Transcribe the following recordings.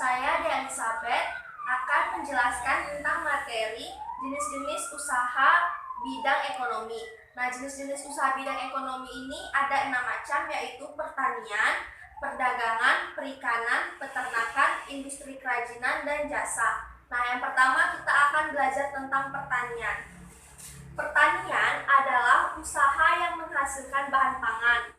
Saya Dea Elizabeth akan menjelaskan tentang materi jenis-jenis usaha bidang ekonomi. Nah, jenis-jenis usaha bidang ekonomi ini ada 6 macam, yaitu pertanian, perdagangan, perikanan, peternakan, industri kerajinan, dan jasa. Nah, yang pertama kita akan belajar tentang pertanian. Pertanian adalah usaha yang menghasilkan bahan pangan.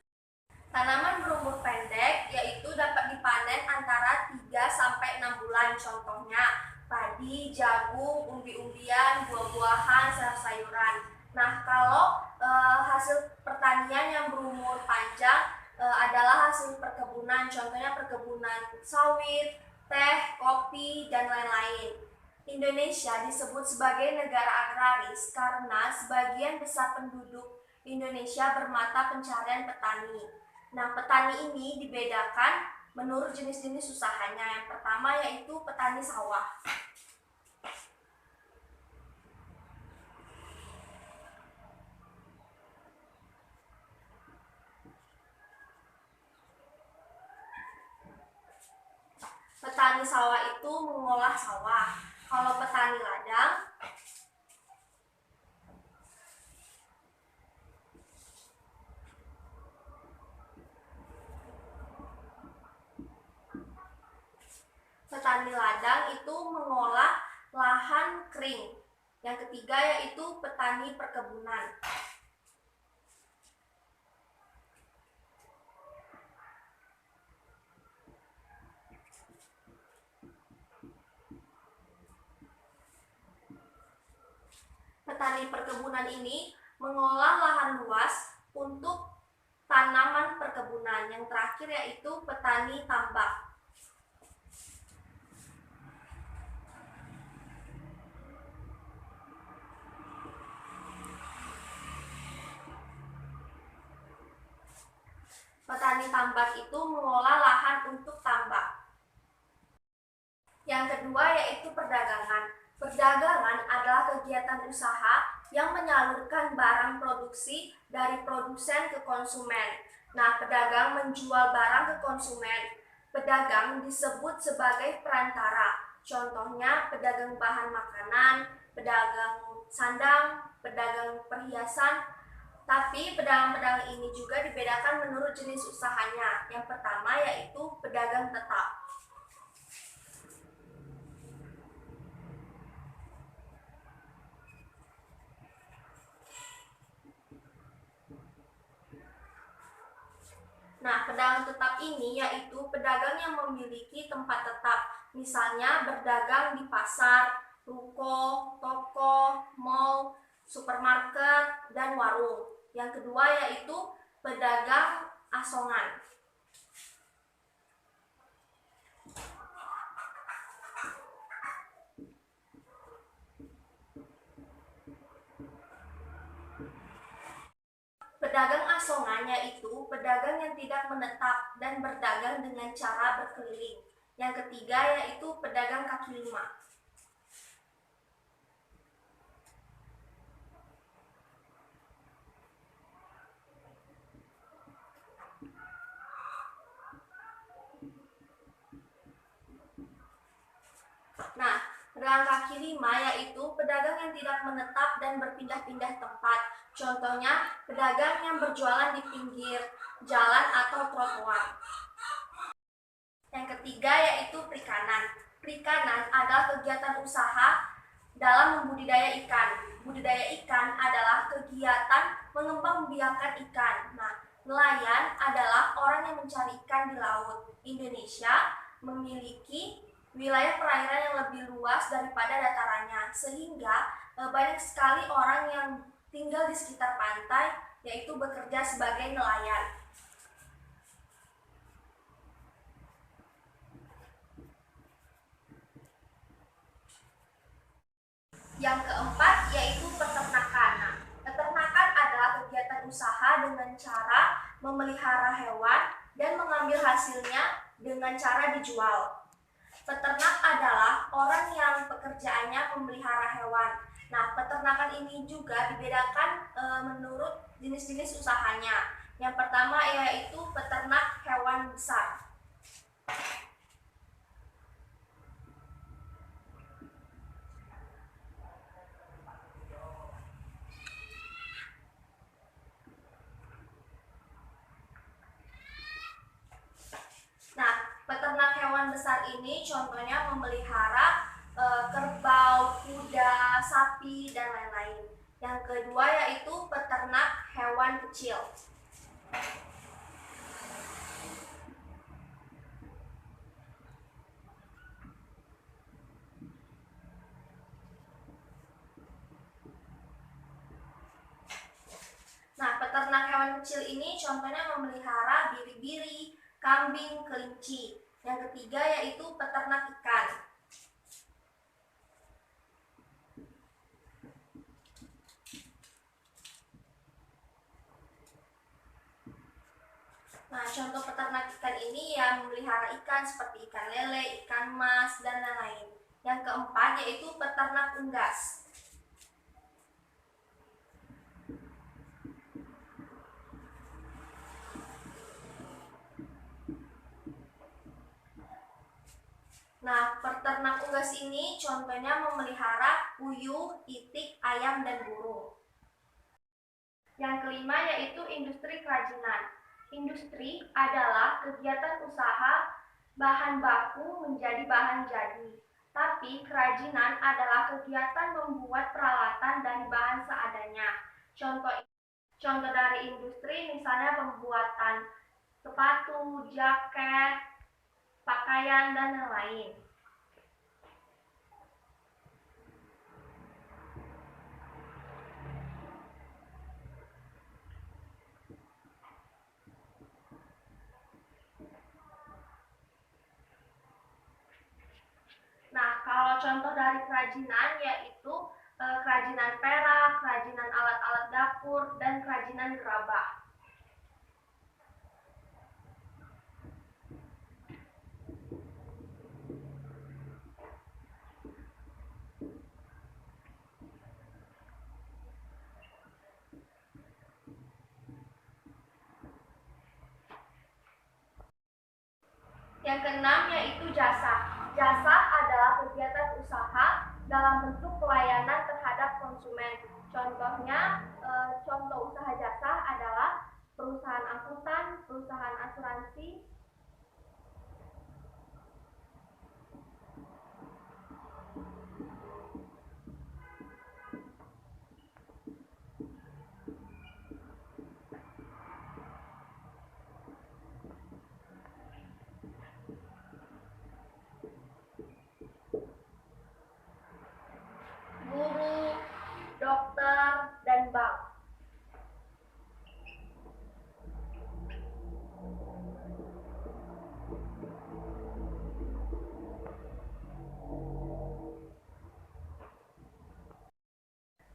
Tanaman berumur pendek yaitu dapat dipanen antara 3-6 bulan. Contohnya padi, jagung, umbi-umbian, buah-buahan, sayur-sayuran. Nah, kalau hasil pertanian yang berumur panjang adalah hasil perkebunan. Contohnya perkebunan sawit, teh, kopi, dan lain-lain. Indonesia disebut sebagai negara agraris karena sebagian besar penduduk Indonesia bermata pencarian petani. Nah, petani ini dibedakan menurut jenis-jenis usahanya. Yang pertama yaitu petani sawah. Petani sawah itu mengolah sawah. Kalau petani ladang, itu mengolah lahan kering. Yang ketiga yaitu petani perkebunan. Petani perkebunan ini mengolah lahan luas untuk tanaman perkebunan. Yang terakhir yaitu petani tambak. Petani tambak itu mengolah lahan untuk tambak. Yang kedua yaitu perdagangan. Perdagangan adalah kegiatan usaha yang menyalurkan barang produksi dari produsen ke konsumen. Nah, pedagang menjual barang ke konsumen. Pedagang disebut sebagai perantara. Contohnya pedagang bahan makanan, pedagang sandang, pedagang perhiasan. Tapi pedagang-pedagang ini juga dibedakan menurut jenis usahanya. Yang pertama yaitu pedagang tetap. Nah, pedagang tetap ini yaitu pedagang yang memiliki tempat tetap. Misalnya berdagang di pasar, ruko, toko, mal, supermarket, dan warung. Yang kedua yaitu pedagang asongan. Pedagang asongan yaitu pedagang yang tidak menetap dan berdagang dengan cara berkeliling. Yang ketiga yaitu pedagang kaki lima. Nah, pedagang kaki lima yaitu pedagang yang tidak menetap dan berpindah-pindah tempat. Contohnya, pedagang yang berjualan di pinggir jalan atau trotoar. Yang ketiga yaitu perikanan. Perikanan adalah kegiatan usaha dalam membudidaya ikan. Budidaya ikan adalah kegiatan mengembangbiakan ikan. Nah, nelayan adalah orang yang mencari ikan di laut. Indonesia memiliki wilayah perairan yang lebih luas daripada datarannya, sehingga banyak sekali orang yang tinggal di sekitar pantai, yaitu bekerja sebagai nelayan. Yang keempat yaitu peternakan. Nah, peternakan adalah kegiatan usaha dengan cara memelihara hewan dan mengambil hasilnya dengan cara dijual. Peternak adalah orang yang pekerjaannya memelihara hewan. Nah, peternakan ini juga dibedakan menurut jenis-jenis usahanya. Yang pertama yaitu peternak hewan besar. besar ini contohnya memelihara kerbau, kuda, sapi, dan lain-lain. Yang kedua yaitu peternak hewan kecil. Nah, peternak hewan kecil ini contohnya memelihara biri-biri, kambing, kelinci. Yang ketiga yaitu peternak ikan. Nah, contoh peternak ikan ini ya memelihara ikan seperti ikan lele, ikan mas, dan lain-lain. Yang keempat yaitu peternak unggas. Nah, peternak unggas ini contohnya memelihara puyuh, itik, ayam, dan burung. Yang kelima yaitu industri kerajinan. Industri adalah kegiatan usaha bahan baku menjadi bahan jadi. Tapi kerajinan adalah kegiatan membuat peralatan dari bahan seadanya. Contoh dari industri misalnya pembuatan sepatu, jaket, pakaian, dan lain-lain. Nah, kalau contoh dari kerajinan yaitu kerajinan perak, kerajinan alat-alat dapur, dan kerajinan gerabah. Yang keenam yaitu jasa. Jasa adalah kegiatan usaha dalam bentuk pelayanan terhadap konsumen. Contohnya, contoh usaha jasa adalah perusahaan angkutan, perusahaan asuransi, guru, dokter, dan bank.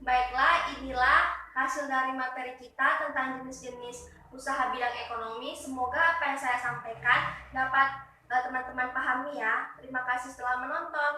Baiklah, inilah hasil dari materi kita tentang jenis-jenis usaha bidang ekonomi. Semoga apa yang saya sampaikan dapat teman-teman pahami ya. Terima kasih telah menonton.